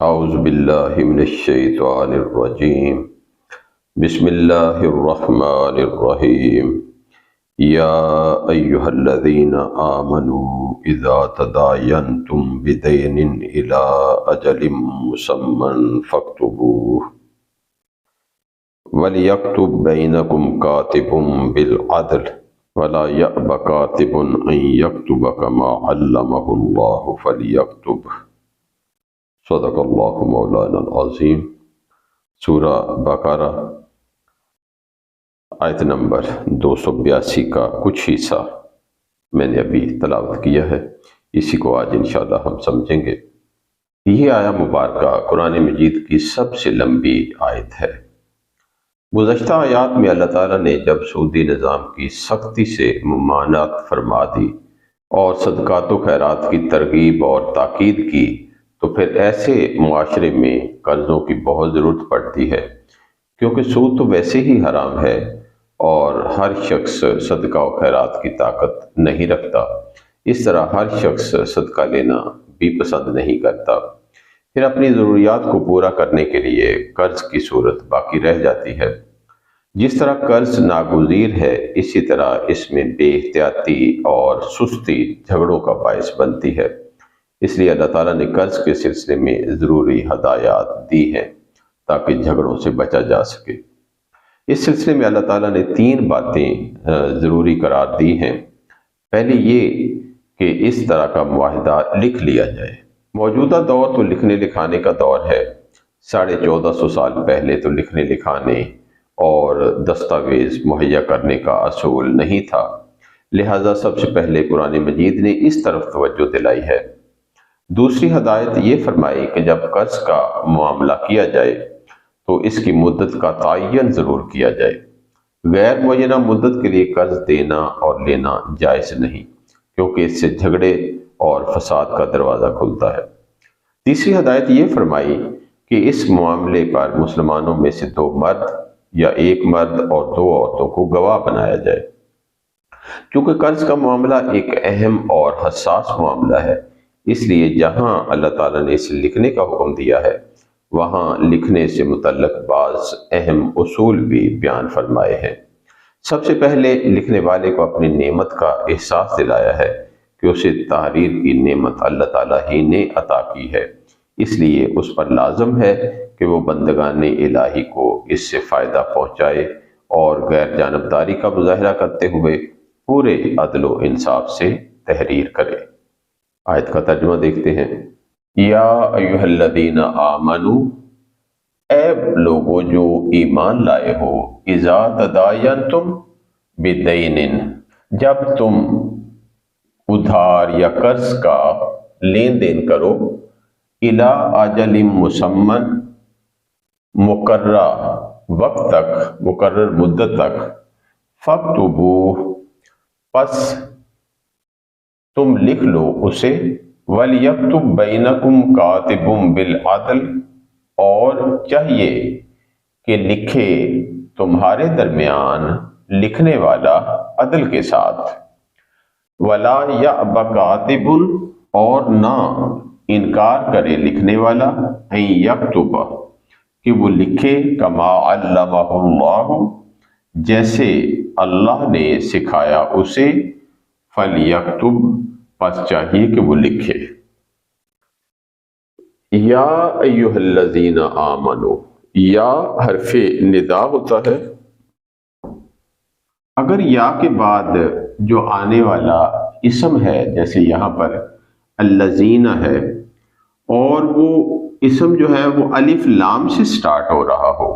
اعوذ باللہ من الشیطان الرجیم بسم اللہ الرحمن الرحیم یا ایہا الذین آمنوا اذا تداینتم بدین الی اجل مسمى فاکتبوہ ولیکتب بینکم کاتب بالعدل ولا یأب کاتب ان یکتب کما علمہ اللہ فلیکتب۔ صدق اللہ مولانا العظیم۔ سورہ بقرہ آیت نمبر 282 کا کچھ حصہ میں نے ابھی تلاوت کیا ہے، اسی کو آج انشاءاللہ ہم سمجھیں گے۔ یہ آیہ مبارکہ قرآن مجید کی سب سے لمبی آیت ہے۔ گزشتہ آیات میں اللہ تعالیٰ نے جب سودی نظام کی سختی سے ممانعت فرما دی اور صدقات و خیرات کی ترغیب اور تاکید کی، تو پھر ایسے معاشرے میں قرضوں کی بہت ضرورت پڑتی ہے، کیونکہ سود تو ویسے ہی حرام ہے اور ہر شخص صدقہ و خیرات کی طاقت نہیں رکھتا۔ اس طرح ہر شخص صدقہ لینا بھی پسند نہیں کرتا، پھر اپنی ضروریات کو پورا کرنے کے لیے قرض کی صورت باقی رہ جاتی ہے۔ جس طرح قرض ناگزیر ہے، اسی طرح اس میں بے احتیاطی اور سستی جھگڑوں کا باعث بنتی ہے۔ اس لیے اللہ تعالیٰ نے قرض کے سلسلے میں ضروری ہدایات دی ہیں تاکہ جھگڑوں سے بچا جا سکے۔ اس سلسلے میں اللہ تعالیٰ نے 3 باتیں ضروری قرار دی ہیں۔ پہلی یہ کہ اس طرح کا معاہدہ لکھ لیا جائے۔ موجودہ دور تو لکھنے لکھانے کا دور ہے۔ 1450 سال پہلے تو لکھنے لکھانے اور دستاویز مہیا کرنے کا اصول نہیں تھا، لہذا سب سے پہلے قرآن مجید نے اس طرف توجہ دلائی ہے۔ دوسری ہدایت یہ فرمائی کہ جب قرض کا معاملہ کیا جائے تو اس کی مدت کا تعین ضرور کیا جائے۔ غیر معینہ مدت کے لیے قرض دینا اور لینا جائز نہیں، کیونکہ اس سے جھگڑے اور فساد کا دروازہ کھلتا ہے۔ تیسری ہدایت یہ فرمائی کہ اس معاملے پر مسلمانوں میں سے 2 مرد یا 1 مرد اور 2 عورتوں کو گواہ بنایا جائے، کیونکہ قرض کا معاملہ ایک اہم اور حساس معاملہ ہے۔ اس لیے جہاں اللہ تعالیٰ نے اسے لکھنے کا حکم دیا ہے، وہاں لکھنے سے متعلق بعض اہم اصول بھی بیان فرمائے ہیں۔ سب سے پہلے لکھنے والے کو اپنی نعمت کا احساس دلایا ہے کہ اسے تحریر کی نعمت اللہ تعالیٰ ہی نے عطا کی ہے، اس لیے اس پر لازم ہے کہ وہ بندگان الہی کو اس سے فائدہ پہنچائے اور غیر جانبداری کا مظاہرہ کرتے ہوئے پورے عدل و انصاف سے تحریر کرے۔ آیت کا ترجمہ دیکھتے ہیں۔ یا ایھا الذین آمنوا، اے لوگو جو ایمان لائے ہو، اذا تداینتم بدین، جب تم ادھار یا قرض کا لین دین کرو، الی اجل مسمى، مقررہ وقت تک، مقرر مدت تک، فاکتبوہ، پس تم لکھ لو اسے، وَلْيَكْتُبْ بَيْنَكُمْ كَاتِبٌ بِالْعَدْلِ، اور چاہیے کہ لکھے تمہارے درمیان لکھنے والا عدل کے ساتھ، وَلَا يَأْبَ كَاتِبٌ، اور نہ انکار کرے لکھنے والا، اَن يَكْتُبَ، کہ وہ لکھے، كَمَا عَلَّمَهُ اللَّهُ، جیسے اللہ نے سکھایا اسے، فَلْيَكْتُبْ، پس چاہیے کہ وہ لکھے۔ یا ایھا الذین آمنوا، یا حرف ندا ہوتا ہے۔ اگر یا کے بعد جو آنے والا اسم ہے، جیسے یہاں پر الذین ہے، اور وہ اسم جو ہے وہ الف لام سے سٹارٹ ہو رہا ہو،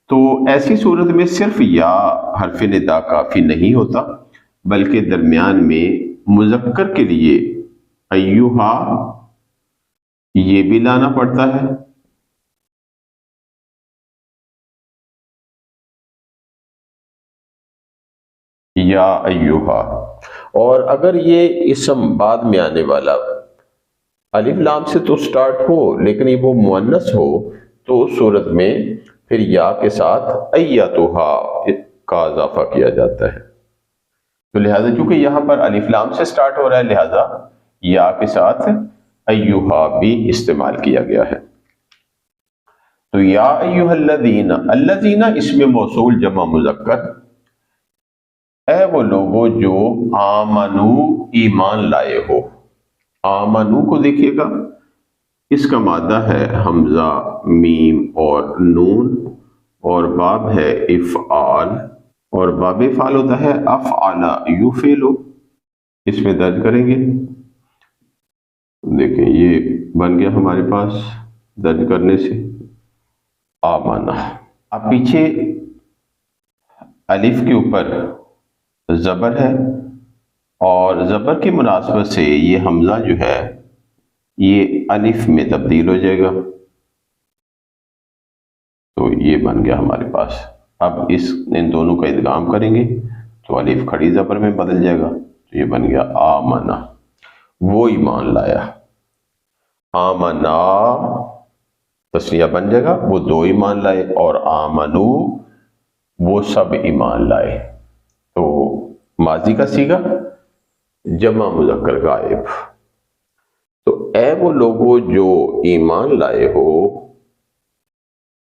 تو ایسی صورت میں صرف یا حرف ندا کافی نہیں ہوتا، بلکہ درمیان میں مذکر کے لیے ایھا یہ بھی لانا پڑتا ہے۔ یا ایھا، اور اگر یہ اسم بعد میں آنے والا الف لام سے تو سٹارٹ ہو لیکن وہ مؤنث ہو، تو اس صورت میں پھر یا کے ساتھ ایتھا کا اضافہ کیا جاتا ہے۔ تو لہٰذا چونکہ یہاں پر الف لام سے سٹارٹ ہو رہا ہے، لہٰذا یا کے ساتھ ایہا بھی استعمال کیا گیا ہے۔ تو یا ایہا الذین، الذین اسم موصول جمع مذکر، اے وہ لوگوں جو آمنو ایمان لائے ہو۔ آمنو کو دیکھیے گا، اس کا مادہ ہے حمزہ، میم اور نون، اور باب ہے افعال، اور باب افعال ہوتا ہے افعل یفعل، اس میں درج کریں گے۔ دیکھیں یہ بن گیا ہمارے پاس درج کرنے سے آمنہ۔ اب پیچھے الف کے اوپر زبر ہے، اور زبر کی مناسبت سے یہ حمزہ جو ہے یہ الف میں تبدیل ہو جائے گا، تو یہ بن گیا ہمارے پاس۔ اب ان دونوں کا ادغام کریں گے تو الف کھڑی زبر میں بدل جائے گا، تو یہ بن گیا آمنہ، وہ ایمان لایا۔ آمنا تسنیہ بن جائے گا، وہ دو ایمان لائے، اور آمنو وہ سب ایمان لائے۔ تو ماضی کا صیغہ جمع مذکر غائب۔ تو اے وہ لوگوں جو ایمان لائے ہو،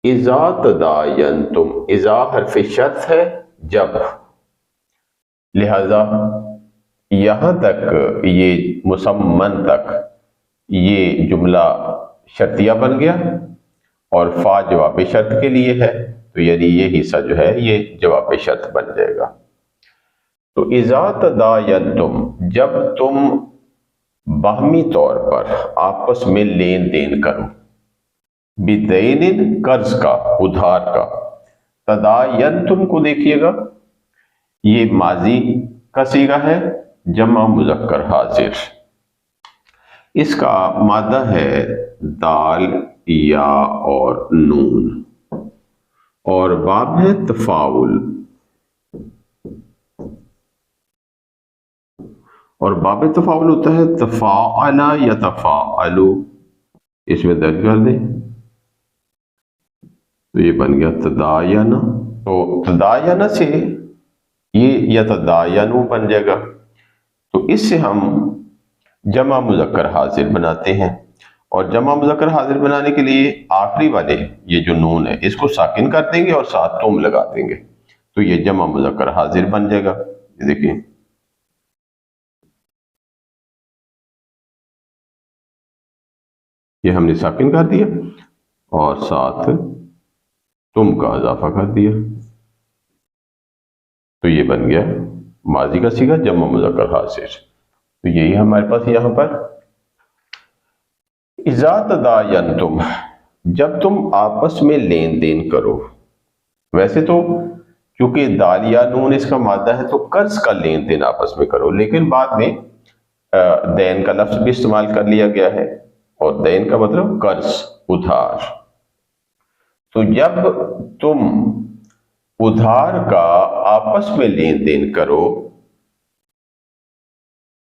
اذا تداینتم، اذا حرف شرط ہے جب، لہذا یہاں تک یہ مسمن تک یہ جملہ شرطیہ بن گیا، اور فا جواب شرط کے لیے ہے، تو یعنی یہ حصہ جو ہے یہ جواب شرط بن جائے گا۔ تو اذا تداینتم، جب تم باہمی طور پر آپس میں لین دین کرو، بدین قرض کا، ادھار کا۔ تداینتم کو دیکھیے گا، یہ ماضی کا صیغہ ہے جمع مذکر حاضر، اس کا مادہ ہے دال، یا اور نون، اور باب ہے تفاعل، اور باب تفاعل ہوتا ہے تفاعل یا تفاعل، اس میں درج کر دیں تو یہ بن گیا تداینہ۔ تو تداینہ سے یہ یتداینو بن جائے گا، تو اس سے ہم جمع مذکر حاضر بناتے ہیں، اور جمع مذکر حاضر بنانے کے لیے آخری والے یہ جو نون ہے اس کو ساکن کر دیں گے اور ساتھ تم لگا دیں گے، تو یہ جمع مذکر حاضر بن جائے گا۔ یہ دیکھیں یہ ہم نے ساکن کر دیا اور ساتھ تم کا اضافہ کر دیا، تو یہ بن گیا ماضی کا صیغہ جمع مذکر حاضر۔ تو یہی ہمارے پاس یہاں پر اذا تداینتم، جب تم آپس میں لین دین کرو۔ ویسے تو کیونکہ دال یا نون اس کا مادہ ہے تو قرض کا لین دین آپس میں کرو، لیکن بعد میں دین کا لفظ بھی استعمال کر لیا گیا ہے، اور دین کا مطلب قرض، ادھار۔ تو جب تم ادھار کا آپس میں لین دین کرو،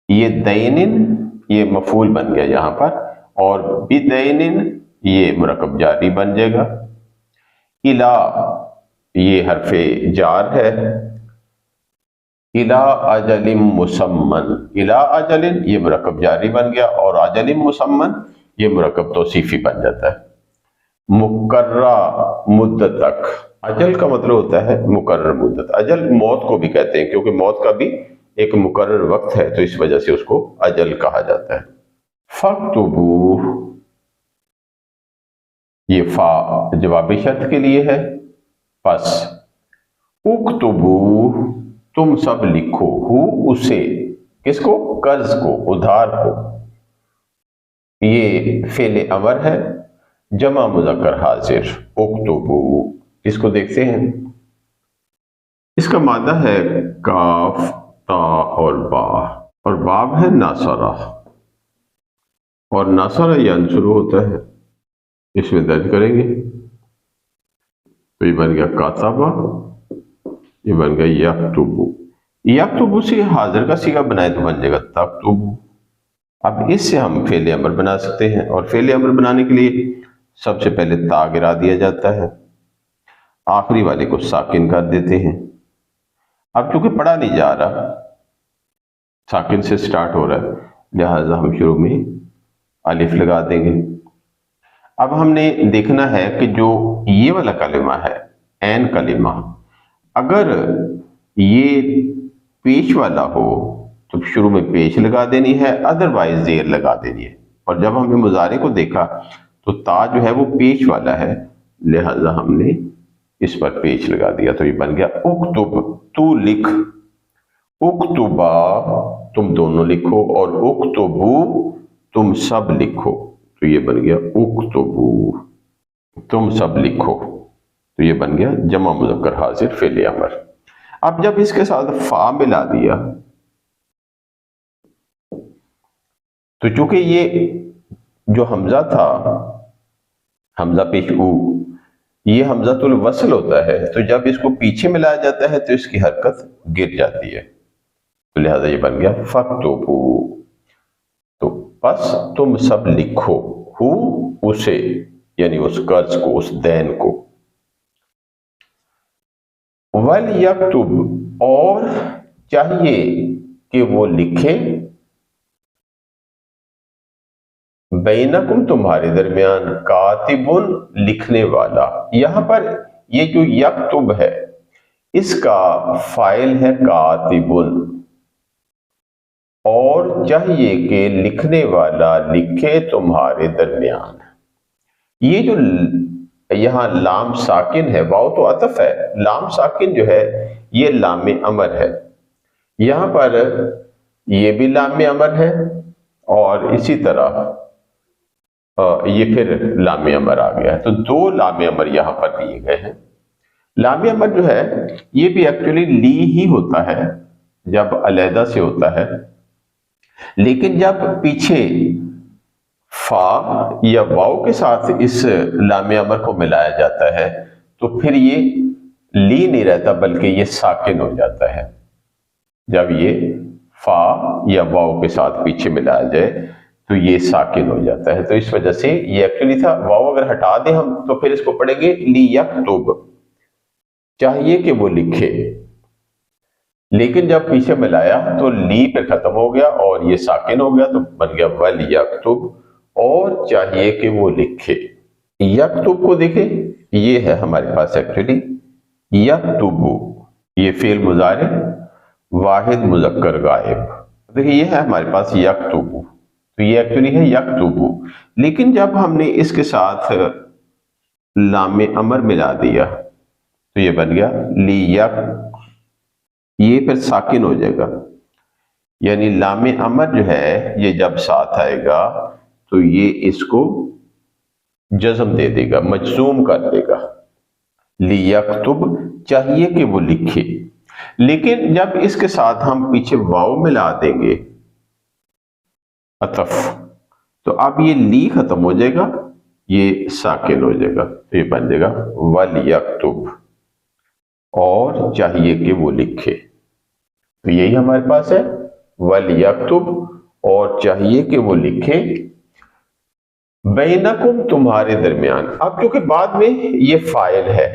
یہ دینن یہ مفعول بن گیا یہاں پر، اور بدینن یہ مرکب جاری بن جائے گا۔ الا یہ حرف جار ہے، الا اجل مسمن، الا اجل یہ مرکب جاری بن گیا، اور اجل مسمن یہ مرکب توصیفی بن جاتا ہے۔ مقررہ مدت تک، اجل کا مطلب ہوتا ہے مقرر مدت، اجل موت کو بھی کہتے ہیں کیونکہ موت کا بھی ایک مقرر وقت ہے، تو اس وجہ سے اس کو اجل کہا جاتا ہے۔ فَاكْتُبُوا یہ فا جواب شرط کے لیے ہے، پس اُكْتُبُوا تم سب لکھو، ہو اسے، کس کو؟ قرض کو، ادھار کو۔ یہ فعل امر ہے جمع مذکر حاضر، اُكْتُبُوا، اس کو دیکھتے ہیں، اس کا مادہ ہے کاف، تا اور با، اور باب ہے ناصرہ، اور ناصرہ ینصر ہوتا ہے، اس میں درج کریں گے تو یہ بن گیا کاتبہ، یہ بن گیا یکتبو، یکتبو سے حاضر کا صیغہ بنائے تو بن جائے گا تکتبو۔ اب اس سے ہم فعل امر بنا سکتے ہیں، اور فعل امر بنانے کے لیے سب سے پہلے تا گرا دیا جاتا ہے، آخری والے کو ساکن کر دیتے ہیں۔ اب چونکہ پڑھا نہیں جا رہا، ساکن سے سٹارٹ ہو رہا ہے، لہذا ہم شروع میں الف لگا دیں گے۔ اب ہم نے دیکھنا ہے کہ جو یہ والا کلمہ ہے عین کلمہ، اگر یہ پیش والا ہو تو شروع میں پیش لگا دینی ہے، ادروائز زیر لگا دینی ہے۔ اور جب ہم نے مضارع کو دیکھا تو تا جو ہے وہ پیش والا ہے، لہذا ہم نے اس پر پیش لگا دیا، تو یہ بن گیا اکتب، تو لکھ، اکتبا تم دونوں لکھو، اور اکتبو تم سب لکھو، تو یہ بن گیا اکتبو تم سب لکھو، تو یہ بن گیا جمع مذکر حاضر فعل امر۔ اب جب اس کے ساتھ فا ملا دیا تو چونکہ یہ جو حمزہ تھا، حمزہ پیش او، یہ حمزہ الوصل ہوتا ہے، تو جب اس کو پیچھے ملایا جاتا ہے تو اس کی حرکت گر جاتی ہے، تو لہذا یہ بن گیا فَاكْتُبُوا، تو پس تم سب لکھو، ہو اسے، یعنی اس قرض کو، اس دین کو، وَلْيَكْتُبْ اور چاہیے کہ وہ لکھے، بینکم تمہارے درمیان، کاتبن لکھنے والا، یہاں پر یہ جو یکتب ہے اس کا فاعل ہے کاتبن، اور چاہیے کہ لکھنے والا لکھے تمہارے درمیان۔ یہ جو یہاں لام ساکن ہے، واو تو عطف ہے، لام ساکن جو ہے یہ لام امر ہے، یہاں پر یہ بھی لام امر ہے اور اسی طرح یہ پھر لام امر آ گیا ہے، تو دو لام امر یہاں پر دیے گئے ہیں۔ لام امر جو ہے یہ بھی ایکچولی لی ہی ہوتا ہے جب علیحدہ سے ہوتا ہے، لیکن جب پیچھے فا یا واو کے ساتھ اس لام امر کو ملایا جاتا ہے تو پھر یہ لی نہیں رہتا بلکہ یہ ساکن ہو جاتا ہے، جب یہ فا یا واو کے ساتھ پیچھے ملایا جائے تو یہ ساکن ہو جاتا ہے، تو اس وجہ سے یہ ایکچولی تھا، واو اگر ہٹا دیں ہم تو پھر اس کو پڑھیں گے لی یکتب، چاہیے کہ وہ لکھے، لیکن جب پیچھے ملایا تو لی پہ ختم ہو گیا اور یہ ساکن ہو گیا تو بن گیا وَلْيَكْتُبْ، اور چاہیے کہ وہ لکھے۔ یکتب کو دیکھیں، یہ ہے ہمارے پاس ایکچولی یکتبو، یہ فعل مضارع واحد مذکر غائب، دیکھیں یہ ہے ہمارے پاس یکتبو، تو یہ ایکچولی ہے یکتبو، لیکن جب ہم نے اس کے ساتھ لام امر ملا دیا تو یہ بن گیا لیک، یہ پھر ساکن ہو جائے گا، یعنی لام امر جو ہے یہ جب ساتھ آئے گا تو یہ اس کو جزم دے دے گا، مجزوم کر دے گا، لیکتب چاہیے کہ وہ لکھے، لیکن جب اس کے ساتھ ہم پیچھے واو ملا دیں گے عطف، تو اب یہ لی ختم ہو جائے گا، یہ ساکن ہو جائے گا، تو یہ بن جائے گا وَلْيَكْتُبْ، اور چاہیے کہ وہ لکھے، تو یہی ہمارے پاس ہے وَلْيَكْتُبْ، اور چاہیے کہ وہ لکھے، بینکم تمہارے درمیان۔ اب کیونکہ بعد میں یہ فاعل ہے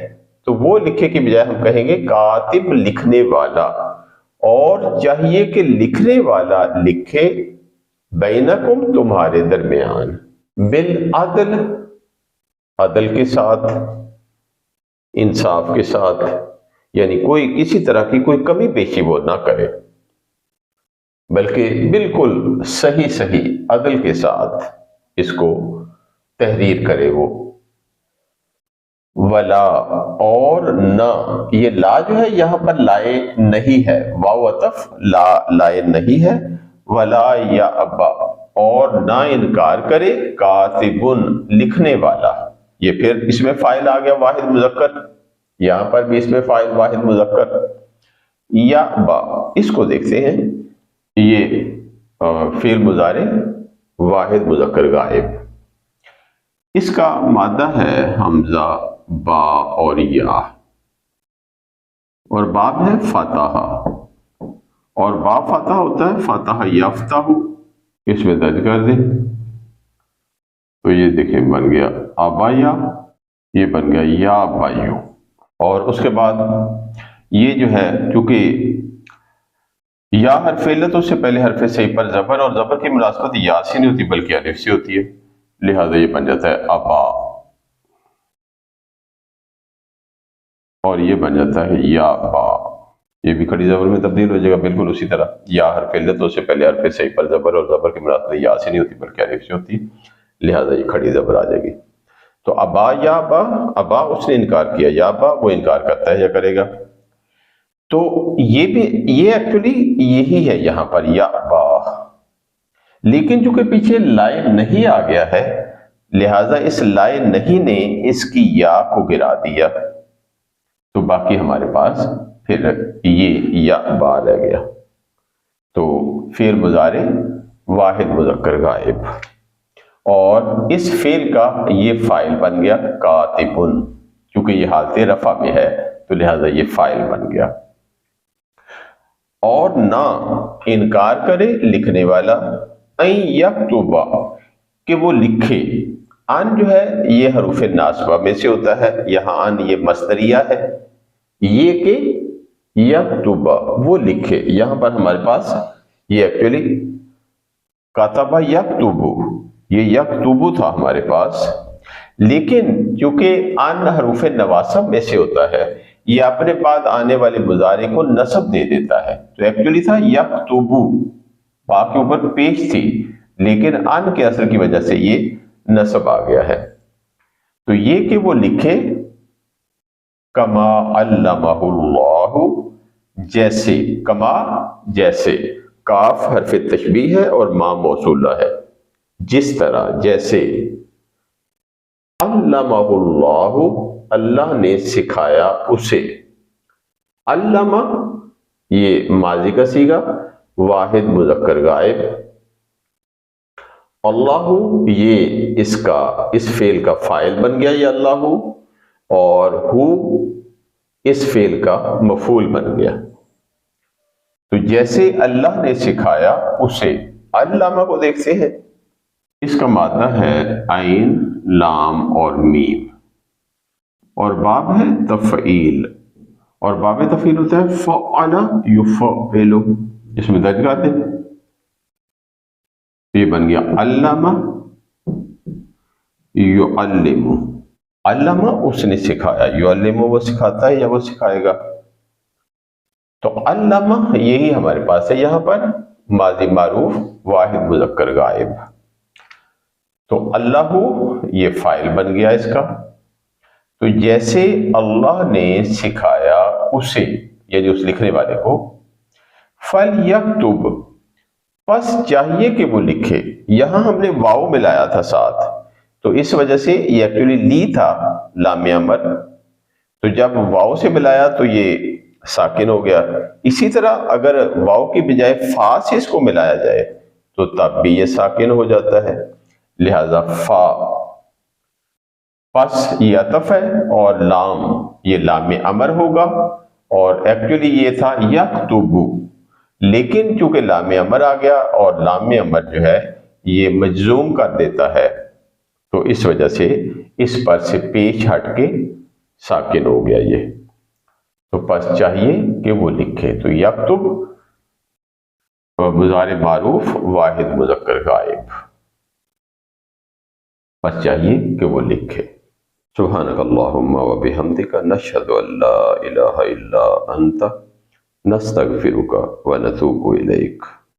تو وہ لکھے کی بجائے ہم کہیں گے کاتب لکھنے والا، اور چاہیے کہ لکھنے والا لکھے، بینکم تمہارے درمیان، بالعدل عدل کے ساتھ، انصاف کے ساتھ، یعنی کوئی کسی طرح کی کوئی کمی بیشی وہ نہ کرے بلکہ بالکل صحیح صحیح عدل کے ساتھ اس کو تحریر کرے وہ، ولا اور نہ، یہ لا جو ہے یہاں پر لائے نہیں ہے، واو عطف لا لائے نہیں ہے، ولا یا ابا اور نہ انکار کرے، کاتبن لکھنے والا، یہ پھر اس میں فاعل آ گیا واحد مذکر، یہاں پر بھی اس میں فاعل واحد مذکر، یا با اس کو دیکھتے ہیں، یہ فعل مضارع واحد مذکر غائب، اس کا مادہ ہے حمزہ با اور یا، اور باب ہے فاتحہ، اور با فاتحہ ہوتا ہے فاتحہ یفتح، اس میں درج کر دیں تو یہ دیکھیں بن گیا آبایا، یہ بن گیا یا بائیو، اور اس کے بعد یہ جو ہے چونکہ یا حرف علت اس سے پہلے حرف صحیح پر زبر، اور زبر کی مناسبت یا سے نہیں ہوتی بلکہ الف سے ہوتی ہے، لہذا یہ بن جاتا ہے ابا، اور یہ بن جاتا ہے یا با، یہ بھی کھڑی زبر میں تبدیل ہو جائے گا بالکل اسی طرح۔ یا حرف علت اس سے پہلے حرف صحیح پر زبر، اور زبر کی مناسبت یا سے نہیں ہوتی بلکہ الف سے ہوتی ہے، لہذا یہ کھڑی زبر آ جائے گی۔ تو ابا یا با، ابا اس نے انکار کیا، یا با وہ انکار کرتا ہے یا کرے گا، تو یہ بھی یہ ایکچولی یہی ہے یہاں پر یا با، لیکن چونکہ پیچھے لائے نہیں آ گیا ہے لہذا اس لائے نہیں نے اس کی یا کو گرا دیا، تو باقی ہمارے پاس پھر یہ یا با رہ گیا۔ تو فعل مضارع واحد مذکر غائب، اور اس فعل کا یہ فاعل بن گیا کاتبن، کیونکہ یہ حالت رفع میں ہے تو لہذا یہ فاعل بن گیا۔ اور نہ انکار کرے لکھنے والا ان یکتب، کہ وہ لکھے۔ ان جو ہے یہ حروف ناصبہ میں سے ہوتا ہے، یہاں ان یہ مصدریہ ہے، یہ کہ یکتب وہ لکھے، یہاں پر ہمارے پاس یہ ایکچولی کتب یکتب، یہ یکتب تھا ہمارے پاس، لیکن چونکہ ان حروف نواسب میں سے ہوتا ہے یہ اپنے بعد آنے والے مضارع کو نصب دے دیتا ہے، تو ایکچولی تھا یکتب، با کے اوپر پیش تھی لیکن ان کے اثر کی وجہ سے یہ نصب آ گیا ہے۔ تو یہ کہ وہ لکھے کما علمہ اللہ، جیسے، کما جیسے، کاف حرف تشبیہ ہے اور ما موصولہ ہے، جس طرح، جیسے، علمہ اللہ اللہ نے سکھایا اسے، علمہ یہ ماضی کا صیغہ واحد مذکر غائب، اللہ یہ اس فعل کا فاعل بن گیا یہ اللہ، اور ہو اس فعل کا مفعول بن گیا۔ تو جیسے اللہ نے سکھایا اسے، علامہ کو دیکھتے ہیں، اس کا مادہ ہے عین، لام اور میم، اور باب ہے تفعیل، اور باب تفعیل ہوتا ہے فعل یفعل، اس میں درج گاتے ہیں، یہ بن گیا علامہ یعلم، علامہ اس نے سکھایا، یعلم وہ سکھاتا ہے یا وہ سکھائے گا، تو علامہ یہی ہمارے پاس ہے یہاں پر ماضی معروف واحد مذکر غائب، تو اللہ یہ فاعل بن گیا اس کا، تو جیسے اللہ نے سکھایا اسے یعنی اس لکھنے والے کو، فَلْيَكْتُبْ پس چاہیے کہ وہ لکھے، یہاں ہم نے واو ملایا تھا ساتھ تو اس وجہ سے یہ ایکچولی لی تھا لام امر، تو جب واو سے ملایا تو یہ ساکن ہو گیا، اسی طرح اگر واو کی بجائے فا سے اس کو ملایا جائے تو تب بھی یہ ساکن ہو جاتا ہے، لہذا فا، پس یہ عطف ہے، اور لام یہ لام امر ہوگا، اور ایکچولی یہ تھا یکتب، لیکن چونکہ لام امر آ گیا اور لام امر جو ہے یہ مجزوم کر دیتا ہے تو اس وجہ سے اس پر سے پیش ہٹ کے ساکن ہو گیا یہ، تو پس چاہیے کہ وہ لکھے، تو یکتب مضارع معروف واحد مذکر غائب، پس چاہیے کہ وہ لکھے۔ سبحانک اللہم و بحمدک نشہد ان لا الہ الا انت نستغفرک و نتوب الیک۔